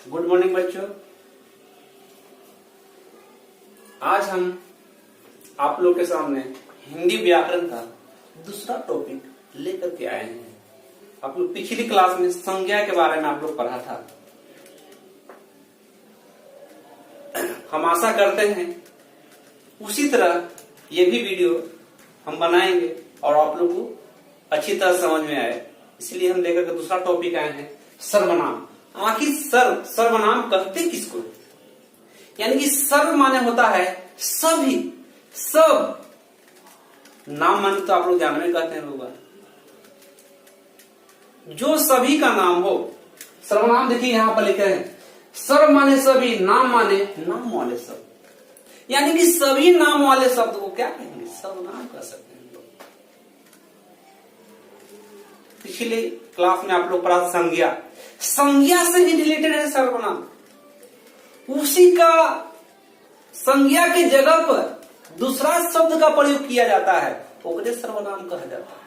Good morning बच्चों। आज हम आप लोग के सामने हिंदी व्याकरण का दूसरा टॉपिक लेकर के आए हैं। आप लोग पिछली क्लास में संज्ञा के बारे में आप लोग पढ़ा था। हम आशा करते हैं उसी तरह ये भी वीडियो हम बनाएंगे और आप लोग को अच्छी तरह समझ में आए, इसलिए हम लेकर के दूसरा टॉपिक आए हैं सर्वनाम। आखिर सर्वनाम कहते किसको? यानी कि सर्व माने होता है सभी, सब। नाम माने तो आप लोग जानवे में कहते हैं लोग, जो सभी का नाम हो। सर्वनाम देखिए यहां पर लिखे हैं, सर्व माने सभी, नाम माने नाम वाले शब्द। यानी कि सभी नाम वाले शब्द को क्या कहेंगे? सर्वनाम कह सकते हैं लोग। पिछले क्लास में आप लोग पढ़ा संज्ञा, संज्ञा से ही रिलेटेड है सर्वनाम। उसी का संज्ञा के जगह पर दूसरा शब्द का प्रयोग किया जाता है, ओकरे सर्वनाम कहा जाता है।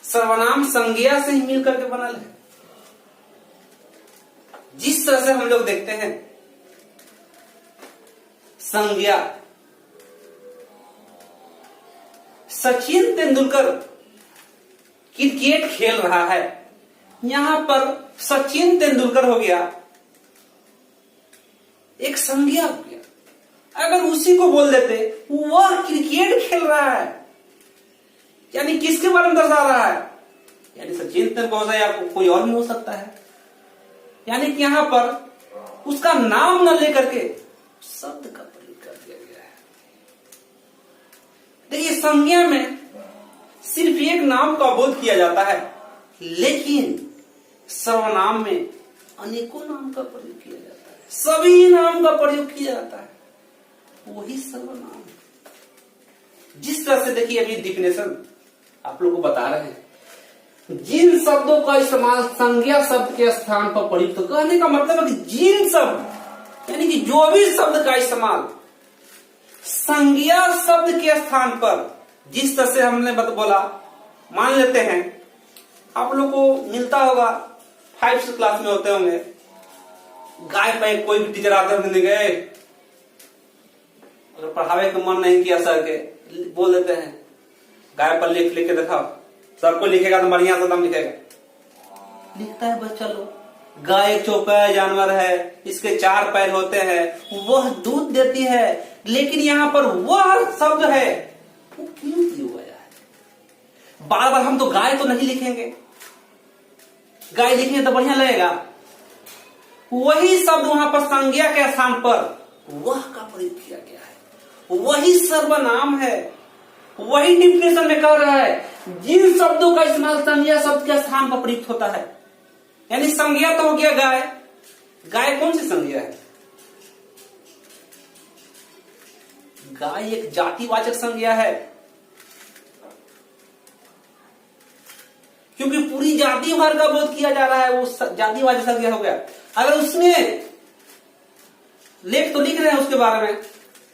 सर्वनाम संज्ञा से ही मिलकर के बनल है। जिस तरह से हम लोग देखते हैं संज्ञा, सचिन तेंदुलकर क्रिकेट खेल रहा है, यहां पर सचिन तेंदुलकर हो गया, एक संज्ञा हो गया। अगर उसी को बोल देते वह क्रिकेट खेल रहा है, यानी किसके बारे में दर्शा रहा है? यानी सचिन तेंदुलकर या कोई और भी हो सकता है। यानी कि यहां पर उसका नाम न लेकर के शब्द का प्रयोग कर दिया गया है। देखिए संज्ञा में सिर्फ एक नाम का बोध किया जाता है, लेकिन सर्वनाम में अनेकों नाम का प्रयोग किया जाता है, सभी नाम का प्रयोग किया जाता है, वही सर्वनाम है। जिस तरह से देखिए अभी डिफिनेशन आप लोग को बता रहे हैं, जिन शब्दों का इस्तेमाल संज्ञा शब्द के स्थान पर प्रयुक्त, तो कहने का मतलब है कि जिन शब्द यानी कि जो भी शब्द का इस्तेमाल संज्ञा शब्द के स्थान पर, जिस तरह से हमने बोला, मान लेते हैं आप लोग को मिलता होगा, 5th क्लास में होते होंगे, गाय पे कोई भी टीचर आते होंगे, गए अगर पढ़ावे का मन नहीं किया सर के, बोल देते हैं गाय पर लिख के दिखाओ, सर को लिखेगा तो बढ़िया से दम लिखेगा। लिखता है बच्चा लोग, गाय एक चौपाया जानवर है, इसके 4 पैर होते हैं, वह दूध देती है, लेकिन यहां पर वह शब्द है वो क्यों दिया है? बार बार हम तो गाय तो नहीं लिखेंगे, गाय लिखेंगे तो बढ़िया लगेगा। वही शब्द वहां पर संज्ञा के स्थान पर वह का प्रयोग किया गया है, वही सर्वनाम है। वही डिफिनेशन में कह रहा है, जिन शब्दों का इस्तेमाल संज्ञा शब्द के स्थान पर प्रयुक्त होता है। यानी संज्ञा तो हो गया गाय, गाय कौन सी संज्ञा है? गाय एक जातिवाचक संज्ञा है, क्योंकि पूरी जाति भर का बोध किया जा रहा है, वो जातिवाचक संज्ञा हो गया। अगर उसमें लेख तो लिख रहे हैं उसके बारे में,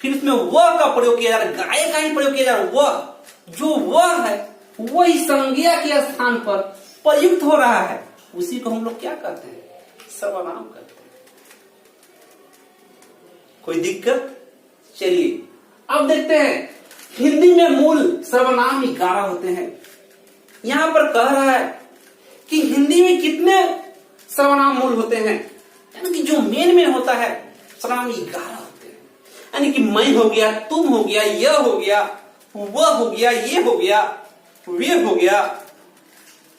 फिर उसमें वह का प्रयोग किया जा रहा है, गाय का ही प्रयोग किया जा रहा है, वह जो वह है वही संज्ञा के स्थान पर प्रयुक्त हो रहा है, उसी को हम लोग क्या कहते हैं? सर्वनाम कहते हैं। कोई दिक्कत? चलिए अब देखते हैं, हिंदी में मूल सर्वनाम 11 होते हैं। यहां पर कह रहा है कि हिंदी में कितने सर्वनाम मूल होते हैं, यानी कि जो मेन होता है सर्वनाम 11 होते हैं। यानी कि मैं हो गया, तुम हो गया, यह हो गया, वह हो गया, ये हो गया, वे हो गया,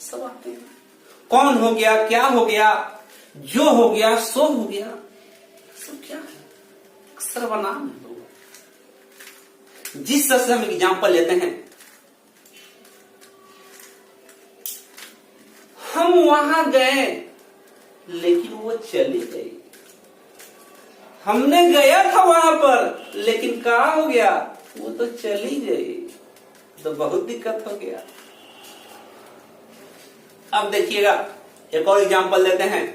सब आते हैं। कौन हो गया, क्या हो गया, जो हो गया, सो हो गया, सब क्या है? सर्वनाम है। जिस तरह से हम एग्जाम्पल लेते हैं, हम वहां गए लेकिन वो चली गई। हमने गया था वहां पर, लेकिन कहां हो गया? वो तो चली गई, तो बहुत दिक्कत हो गया। अब देखिएगा एक और एग्जाम्पल लेते हैं,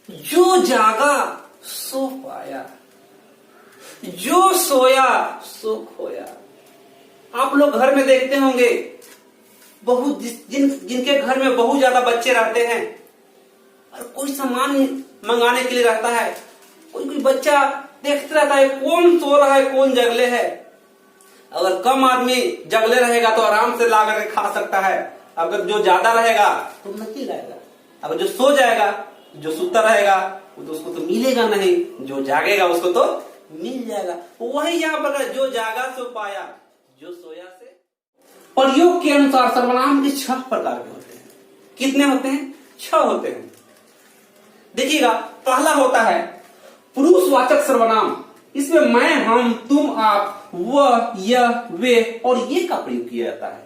जो जागा सो पाया, जो सोया सो खोया। आप लोग घर में देखते होंगे, जिनके घर में बहुत ज्यादा बच्चे रहते हैं, और कोई सामान मंगाने के लिए रहता है, कोई बच्चा देखते रहता है कौन सो रहा है कौन जगले है। अगर कम आदमी जगले रहेगा तो आराम से ला करके खा सकता है, अगर जो ज्यादा रहेगा तो नहीं लाएगा। अगर जो सो जाएगा, जो सुता रहेगा वो तो उसको तो मिलेगा नहीं, जो जागेगा उसको तो मिल जाएगा। वही यहाँ पर जो जागा सो पाया, जो सोया से। प्रयोग के अनुसार सर्वनाम के 6 प्रकार के होते हैं। कितने होते हैं? 6 होते हैं। देखिएगा, पहला होता है पुरुषवाचक सर्वनाम। इसमें मैं, हम, तुम, आप, वह, यह, वे और ये का प्रयोग किया जाता है।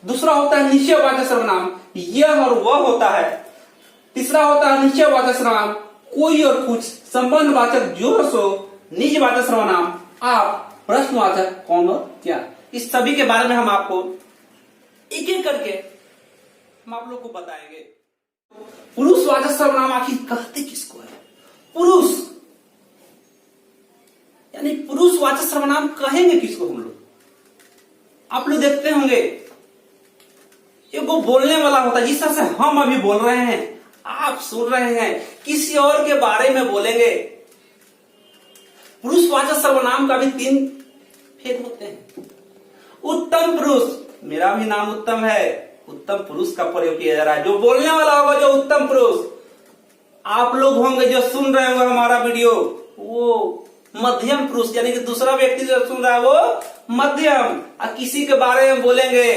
दूसरा होता है निश्चयवाचक सर्वनाम, यह और वह होता है। तीसरा होता है निश्चयवाचक सर्वनाम, कोई और कुछ, संबंधवाचक जो और सो, निजवाचक सर्वनाम, आप, प्रश्नवाचक कौन और क्या। इस सभी के बारे में हम आपको एक एक करके हम आप लोग को बताएंगे। पुरुषवाचक सर्वनाम आखिर कहते किसको है? पुरुष, यानी पुरुषवाचक सर्वनाम कहेंगे किसको हम लोग? आप लोग देखते होंगे एक वो बोलने वाला होता है, जिस तरह से हम अभी बोल रहे हैं, आप सुन रहे हैं, किसी और के बारे में बोलेंगे। पुरुषवाचक सर्वनाम का भी 3 भेद होते हैं। उत्तम पुरुष, मेरा भी नाम उत्तम है, उत्तम पुरुष का प्रयोग किया जा रहा है। जो बोलने वाला होगा जो उत्तम पुरुष, आप लोग होंगे जो सुन रहे होंगे हमारा वीडियो, वो मध्यम पुरुष, यानी कि दूसरा व्यक्ति जो सुन रहा है वो मध्यम। और किसी के बारे में बोलेंगे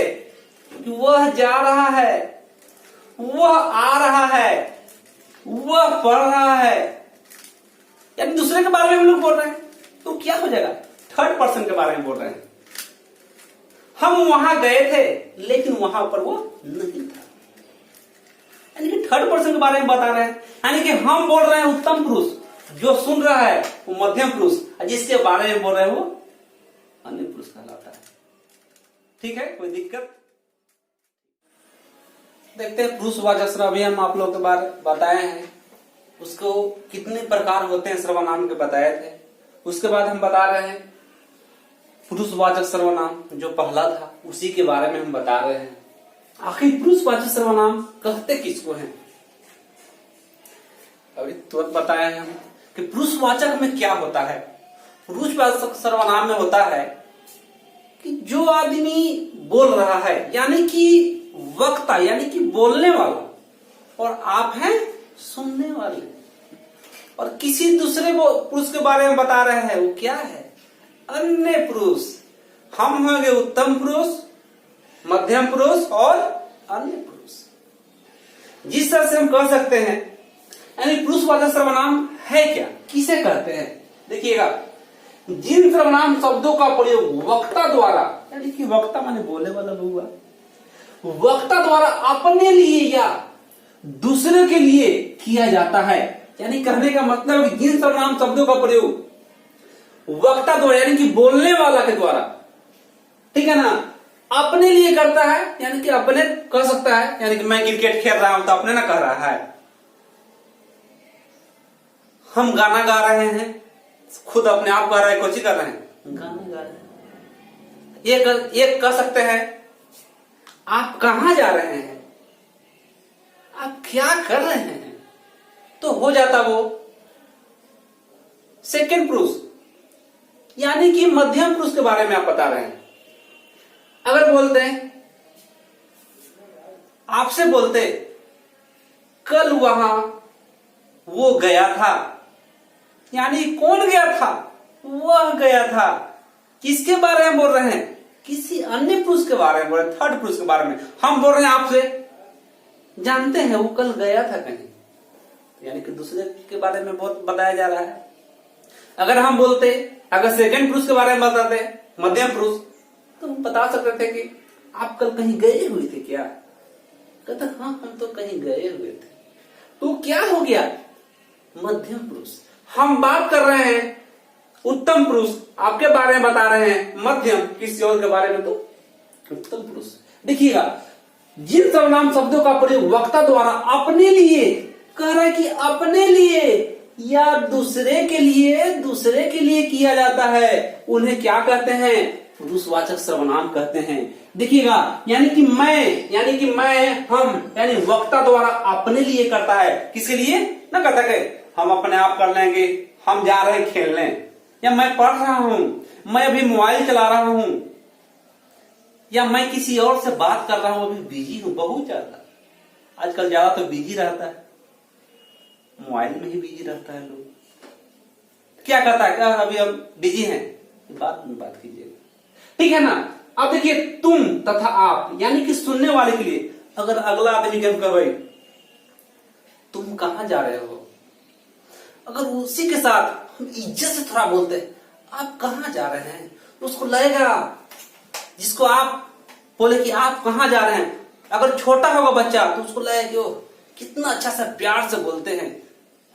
कि वह जा रहा है, वह आ रहा है, वह पढ़ रहा है, यानी दूसरे के बारे में हम लोग बोल रहे हैं, तो क्या हो जाएगा? थर्ड पर्सन के बारे में बोल रहे हैं। हम वहां गए थे लेकिन वहां पर वो नहीं था, यानी कि थर्ड पर्सन के बारे में बता रहे हैं। यानी कि हम बोल रहे हैं उत्तम पुरुष, जो सुन रहा है वो मध्यम पुरुष, जिसके बारे में बोल रहे हैं वो अन्य पुरुष कहलाता है। ठीक है, कोई दिक्कत? देखते हैं पुरुषवाचक सर्वनाम। अभी हम आप लोगों के बारे बताए हैं, उसको कितने प्रकार होते हैं सर्वनाम के बताए थे। उसके बाद हम बता रहे हैं पुरुषवाचक सर्वनाम जो पहला था, उसी के बारे में हम बता रहे हैं। आखिर पुरुषवाचक सर्वनाम कहते किसको हैं? अभी तुरंत बताया है हम कि पुरुषवाचक में क्या होता है। पुरुषवाचक सर्वनाम में होता है कि जो आदमी बोल रहा है, यानी कि वक्ता, यानी कि बोलने वाला, और आप हैं सुनने वाले, और किसी दूसरे पुरुष के बारे में बता रहे हैं, वो क्या है? अन्य पुरुष। हम होंगे उत्तम पुरुष, मध्यम पुरुष और अन्य पुरुष। जिस तरह से हम कह सकते हैं, यानी पुरुषवाचक सर्वनाम है क्या, किसे कहते हैं? देखिएगा, जिन सर्वनाम शब्दों का प्रयोग वक्ता द्वारा, यानी कि वक्ता माने बोले वाला हुआ, वक्ता द्वारा अपने लिए या दूसरे के लिए किया जाता है। यानी कहने का मतलब है कि जिन सर्वनाम शब्दों का प्रयोग वक्ता द्वारा, यानी कि बोलने वाला के द्वारा, ठीक है ना, अपने लिए करता है, यानी कि अपने कह सकता है, यानी कि मैं क्रिकेट खेल रहा हूं तो अपने ना कह रहा है। हम गाना गा रहे हैं, खुद अपने आप गा रहे हैं, कुछ ही कर रहे हैं, गाना गा रहे हैं। ये कह सकते हैं आप कहां जा रहे हैं, आप क्या कर रहे हैं, तो हो जाता वो सेकंड पुरुष, यानी कि मध्यम पुरुष के बारे में आप बता रहे हैं। अगर बोलते हैं, आपसे बोलते कल वहां वो गया था, यानी कौन गया था? वह गया था। किसके बारे में बोल रहे हैं? किसी अन्य पुरुष के बारे में बोल रहे हैं, थर्ड पुरुष के बारे में। हम बोल रहे हैं आपसे, जानते हैं वो कल गया था कहीं, यानी कि दूसरे के बारे में बहुत बताया जा रहा है। अगर हम बोलते, अगर सेकंड पुरुष के बारे में बताते, मध्यम पुरुष, तो हम बता सकते थे कि आप कल कहीं गए हुए थे क्या? कहते हाँ, हम तो कहीं गए हुए थे। तो क्या हो गया? मध्यम पुरुष। हम बात कर रहे हैं उत्तम पुरुष, आपके बारे में बता रहे हैं मध्यम, किसी और के बारे में तो उत्तम पुरुष। देखिएगा, जिन सर्वनाम शब्दों का प्रयोग वक्ता द्वारा अपने लिए कह रहा है कि अपने लिए या दूसरे के लिए किया जाता है, उन्हें क्या कहते हैं? पुरुषवाचक सर्वनाम कहते हैं। देखिएगा, यानी कि मैं, हम, यानी वक्ता द्वारा अपने लिए करता है। किसके लिए ना कहता है हम अपने आप कर लेंगे, हम जा रहे हैं खेलने, या मैं पढ़ रहा हूं, मैं अभी मोबाइल चला रहा हूं, या मैं किसी और से बात कर रहा हूं, अभी बिजी हूं। बहुत ज्यादा आजकल ज्यादा तो बिजी रहता है, मोबाइल में ही बिजी रहता है लोग। क्या कहता है, क्या अभी हम बिजी हैं, बात में बात कीजिएगा, ठीक है ना। अब देखिए, तुम तथा आप, यानी कि सुनने वाले के लिए अगर अगला आदमी के हम कहे तुम कहां जा रहे हो, अगर उसी के साथ हम इज्जत से थोड़ा बोलते हैं आप कहां जा रहे हैं, तो उसको लगेगा, जिसको आप बोले कि आप कहां जा रहे हैं, अगर छोटा होगा बच्चा तो उसको लगेगा कि वो कितना अच्छा सा प्यार से बोलते हैं।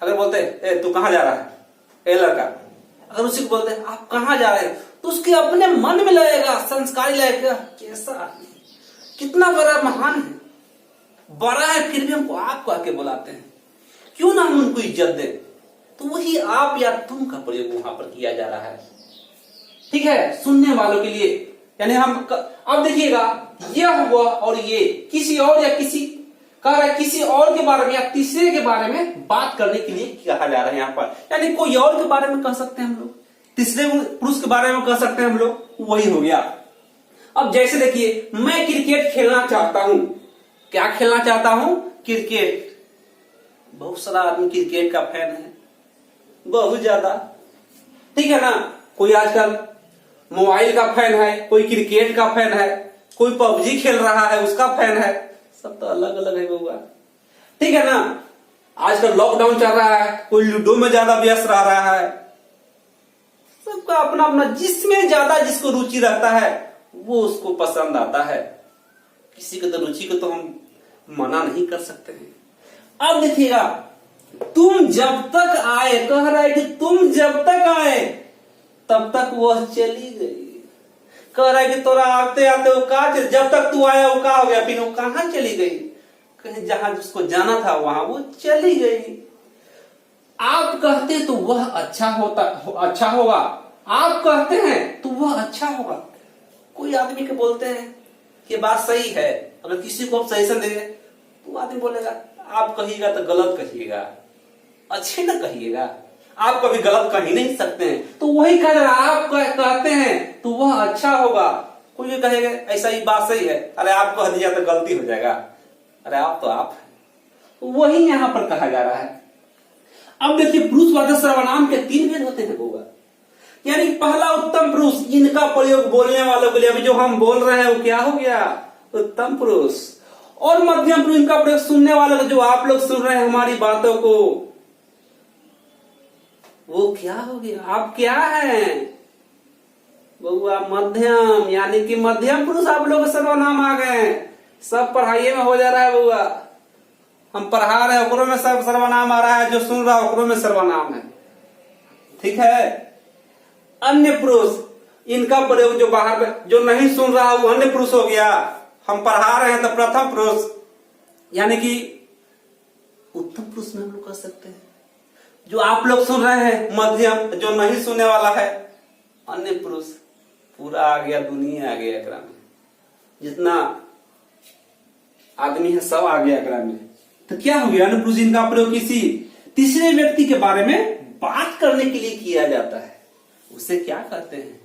अगर बोलते ए तू कहां जा रहा है, ए लड़का, अगर उसी को बोलते हैं आप कहां जा रहे हैं, तो उसके अपने मन में लगेगा, संस्कारी लगेगा, कैसा आदमी, कितना बड़ा महान है, बड़ा है, फिर भी हमको आप कह के बुलाते हैं, क्यों ना हम उनको इज्जत दें। तो वही आप या तुम का प्रयोग वहां पर किया जा रहा है, ठीक है, सुनने वालों के लिए। यानी अब देखिएगा, यह हुआ और ये किसी और या किसी कह रहा है किसी और के बारे में या तीसरे के बारे में बात करने के लिए कहा जा रहा है यहाँ पर। यानी कोई और के बारे में कह सकते हैं हम लोग, तीसरे पुरुष के बारे में कह सकते हैं हम लोग, वही हो गया। अब जैसे देखिए, मैं क्रिकेट खेलना चाहता हूं, क्या खेलना चाहता हूं, क्रिकेट। बहुत सारा आदमी क्रिकेट का फैन है, बहुत ज्यादा, ठीक है ना। कोई आजकल मोबाइल का फैन है, कोई क्रिकेट का फैन है, कोई पबजी खेल रहा है उसका फैन है, सब तो अलग अलग है बउआ, ठीक है ना। आजकल लॉकडाउन चल रहा है, कोई लूडो में ज्यादा व्यस्त रह रहा है, सबका अपना अपना, जिसमें ज्यादा जिसको रुचि रहता है वो उसको पसंद आता है। किसी के तो रुचि को तो हम मना नहीं कर सकते हैं। अब देखिएगा, तुम जब तक आए, कह रहा है कि तुम जब तक आए तब तक वह चली गई। कह रहा है कि तोरा आते आते वो कहा, जब तक तू आया वो कहा हो गया, फिर वो कहां चली गई, कहीं जहां जिसको जाना था वहां वो चली गई। आप कहते तो वह अच्छा होगा, आप कहते हैं तो वह अच्छा होगा। कोई आदमी के बोलते हैं कि बात सही है, अगर किसी को आप सजेशन देंगे तो आदमी बोलेगा आप कहिएगा तो गलत कहिएगा, अच्छे ना कहिएगा, आप कभी गलत कह ही नहीं सकते हैं। तो वही कह रहा, आप कहते हैं तो वह अच्छा होगा। कोई भी कहेगा ऐसा ही बात सही है, अरे आप कह दिया तो गलती हो जाएगा, अरे आप तो आप है। वही यहां पर कहा जा रहा है। अब देखिए, पुरुषवाचक सर्वनाम के 3 भेद होते हैं होगा, यानी पहला उत्तम पुरुष, इनका प्रयोग बोलने वालों के लिए, अभी जो हम बोल रहे हैं वो क्या हो गया, उत्तम पुरुष। और मध्यम पुरुष, इनका प्रयोग सुनने वालों को, जो आप लोग सुन रहे हैं हमारी बातों को, वो क्या हो गया, आप क्या हैं बउआ, मध्यम, यानी कि मध्यम पुरुष आप लोग सर्वनाम आ गए। सब पढ़ाई में हो जा रहा है बउआ, हम पढ़ा रहे हैं ओकरों में सब सर्वनाम आ रहा है, जो सुन रहा है ओकरों में सर्वनाम है, ठीक है। अन्य पुरुष, इनका प्रयोग जो बाहर जो नहीं सुन रहा वो अन्य पुरुष हो गया। हम पढ़ा रहे हैं तो प्रथम पुरुष, यानी कि उत्तम पुरुष में हम लोग कह सकते हैं। जो आप लोग सुन रहे हैं मध्यम, जो नहीं सुनने वाला है अन्य पुरुष। पूरा आ गया, दुनिया आ गया एकरा में, जितना आदमी है सब आ गया एकरा में। तो क्या हो गया, अन्य पुरुष, इनका प्रयोग किसी तीसरे व्यक्ति के बारे में बात करने के लिए किया जाता है, उसे क्या कहते हैं,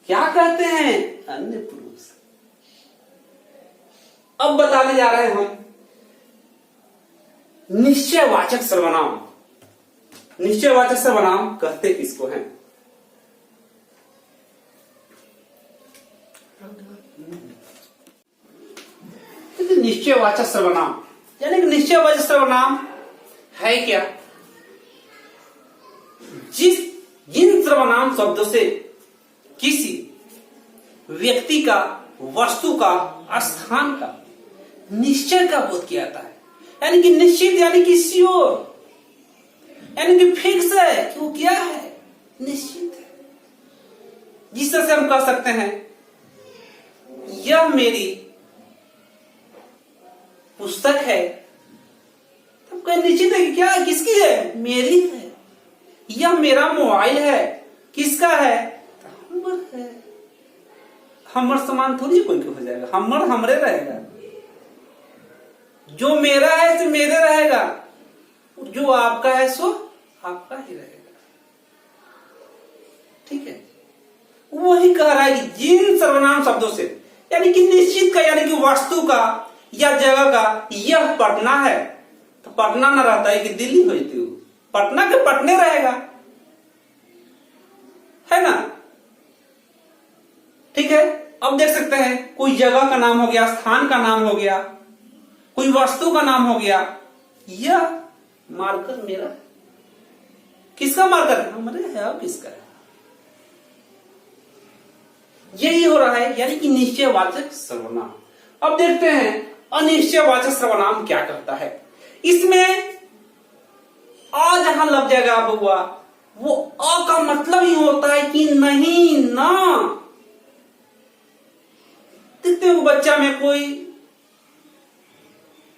क्या कहते हैं, अन्य पुरुष। अब बताने जा रहे हैं हम निश्चयवाचक सर्वनाम। निश्चयवाचक सर्वनाम कहते किसको हैं? निश्चयवाचक सर्वनाम, यानी कि निश्चयवाचक सर्वनाम है क्या, जिन सर्वनाम शब्दों से किसी व्यक्ति का, वस्तु का, स्थान का निश्चय का बोध किया जाता है। यानी कि निश्चित, यानी कि श्योर, यानी कि फिक्स है कि वो क्या है, निश्चित है। जिस तरह से हम कह सकते हैं यह मेरी पुस्तक है, तब कहीं निश्चित है कि क्या है, किसकी है, मेरी है। यह मेरा मोबाइल है, किसका है, नंबर है। हमर समान थोड़ी कोई हो जाएगा, हमर हमरे रहेगा। जो मेरा है सो मेरे रहेगा, जो आपका है सो आपका ही रहेगा। ठीक है, वही कह रहा है कि जिन सर्वनाम शब्दों से, यानी कि निश्चित का, यानी कि वस्तु का या जगह का, यह पटना है, तो पटना ना रहता है कि दिल्ली होती हो, पटना के पटने रहेगा, है ना। ठीक है, अब देख सकते हैं कोई जगह का नाम हो गया, स्थान का नाम हो गया, कोई वस्तु का नाम हो गया, यह मार्कर मेरा, किसका मार्कर है, हमारे है, और किसका है, यही हो रहा है, यानी कि निश्चयवाचक सर्वनाम। अब देखते हैं अनिश्चयवाचक सर्वनाम क्या करता है। इसमें आ जहां लग जाएगा अब हुआ, वो अ का मतलब ही होता है कि नहीं, ना। देखते हो बच्चा में कोई,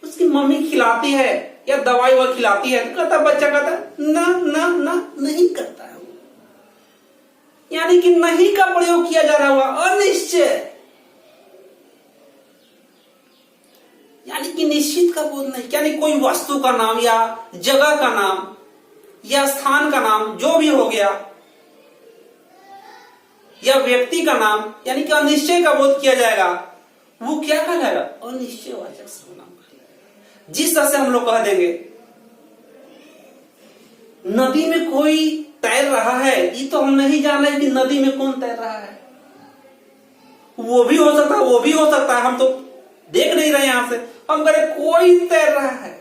उसकी मम्मी खिलाती है या दवाई वह खिलाती है, तो कहता बच्चा कहता है ना ना ना, नहीं करता है वो, यानी कि नहीं का प्रयोग किया जा रहा हुआ, अनिश्चय, यानी कि निश्चित का बोध नहीं, यानी कोई वस्तु का नाम या जगह का नाम या स्थान का नाम जो भी हो गया, या व्यक्ति का नाम, यानी कि अनिश्चय का बोध किया जाएगा, वो क्या कहलाएगा, अनिश्चयवाचक सर्वनाम कहलाएगा। जिस तरह से हम लोग कह देंगे नदी में कोई तैर रहा है, ये तो हम नहीं जान रहे कि नदी में कौन तैर रहा है, वो भी हो सकता है, वो भी हो सकता है, हम तो देख नहीं रहे यहां से, हम कह रहे कोई तैर रहा है,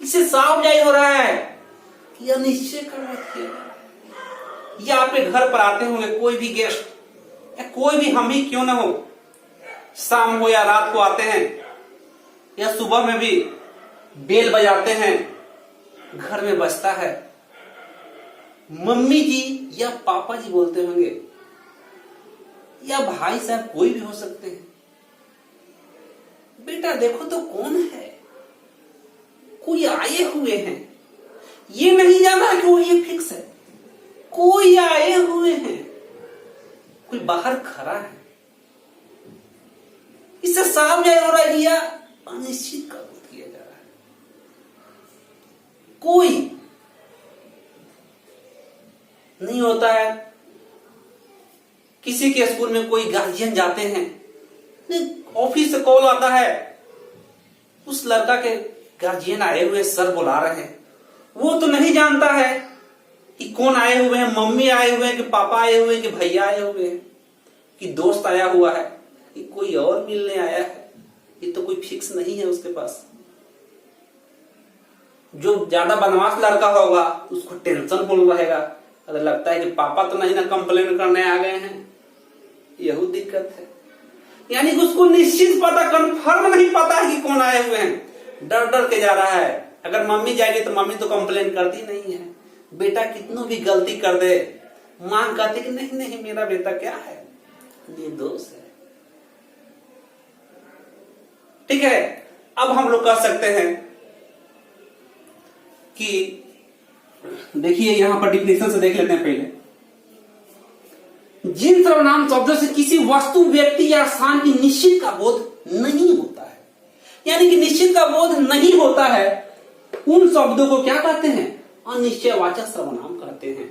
इससे साफ जाहिर हो रहा है कि अनिश्चय का बोध किया जा रहा है। या आपके घर पर आते होंगे कोई भी गेस्ट, या कोई भी, हम ही क्यों ना हो, शाम हो या रात को आते हैं, या सुबह में भी बेल बजाते हैं, घर में बजता है, मम्मी जी या पापा जी बोलते होंगे, या भाई साहब कोई भी हो सकते हैं, बेटा देखो तो कौन है, कोई आए हुए हैं, ये नहीं जाना कि वो ये फिक्स है, कोई आए हुए हैं, कोई बाहर खड़ा है, इससे साफ जाहिर हो रहा है, या अनिश्चित का बोध किया जा रहा है। कोई नहीं होता है, किसी के स्कूल में कोई गार्जियन जाते हैं, ऑफिस से कॉल आता है, उस लड़का के गार्जियन आए हुए, सर बुला रहे हैं, वो तो नहीं जानता है कि कौन आए हुए हैं, मम्मी आए हुए हैं कि पापा आए हुए हैं कि भैया आए हुए हैं कि दोस्त आया हुआ है कि कोई और मिलने आया है, ये तो कोई फिक्स नहीं है उसके पास। जो ज्यादा बदमाश लड़का होगा उसको टेंशन फुल रहेगा, अगर लगता है कि पापा तो नहीं ना कंप्लेन करने आ गए हैं, यही दिक्कत है। यानी कि उसको निश्चित पता, कंफर्म नहीं पता है कि कौन आए हुए हैं, डर डर के जा रहा है। अगर मम्मी जाएगी तो मम्मी तो कंप्लेन करती नहीं है, बेटा कितनों भी गलती कर दे, मां कहती कि नहीं नहीं मेरा बेटा क्या है, निर्दोष है। ठीक है, अब हम लोग कह सकते हैं कि देखिए यहां पर डिफिनेशन से देख लेते हैं पहले। जिन सर्वनाम शब्दों से किसी वस्तु, व्यक्ति या स्थान की निश्चित का बोध नहीं होता है, यानी कि निश्चित का बोध नहीं होता है, उन शब्दों को क्या कहते हैं, अनिश्चयवाचक सर्वनाम कहते हैं।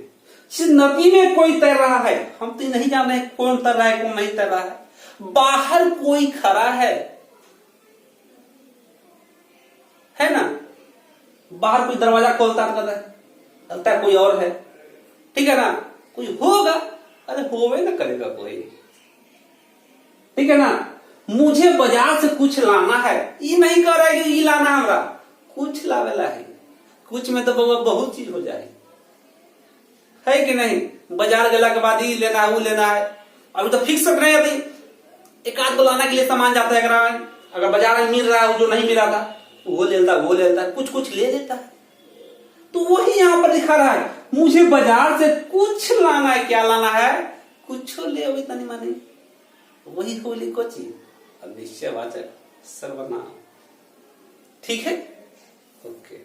नदी में कोई तैर रहा है, हम तो नहीं जान रहे कौन तैर रहा है कौन नहीं तैर रहा है, बाहर कोई खड़ा है ना, बाहर कोई दरवाजा खोलता है, लगता है कोई और है, ठीक है ना, कोई होगा, अरे होवे ना करेगा कोई, ठीक है ना। मुझे बाजार से कुछ लाना है, ये नहीं कह रहा है कि ये लाना हमरा, कुछ लावेला है, कुछ में तो बहुत चीज हो जाए, है कि नहीं। बाजार गला के बाद ही लेना है, वो लेना है, अभी तो फिक्स नहीं आती, एक आध को लाना के लिए सामान जाता है, अगर बाजार में मिल रहा है, जो नहीं मिला था वो लेता है, कुछ कुछ ले लेता है। तो वही यहां पर दिखा रहा है, मुझे बाजार से कुछ लाना है, क्या लाना है, कुछ ले अभी तनी माने, वही होली को चीज निश्चयवाचक सर्वनाम। ठीक है, ओके।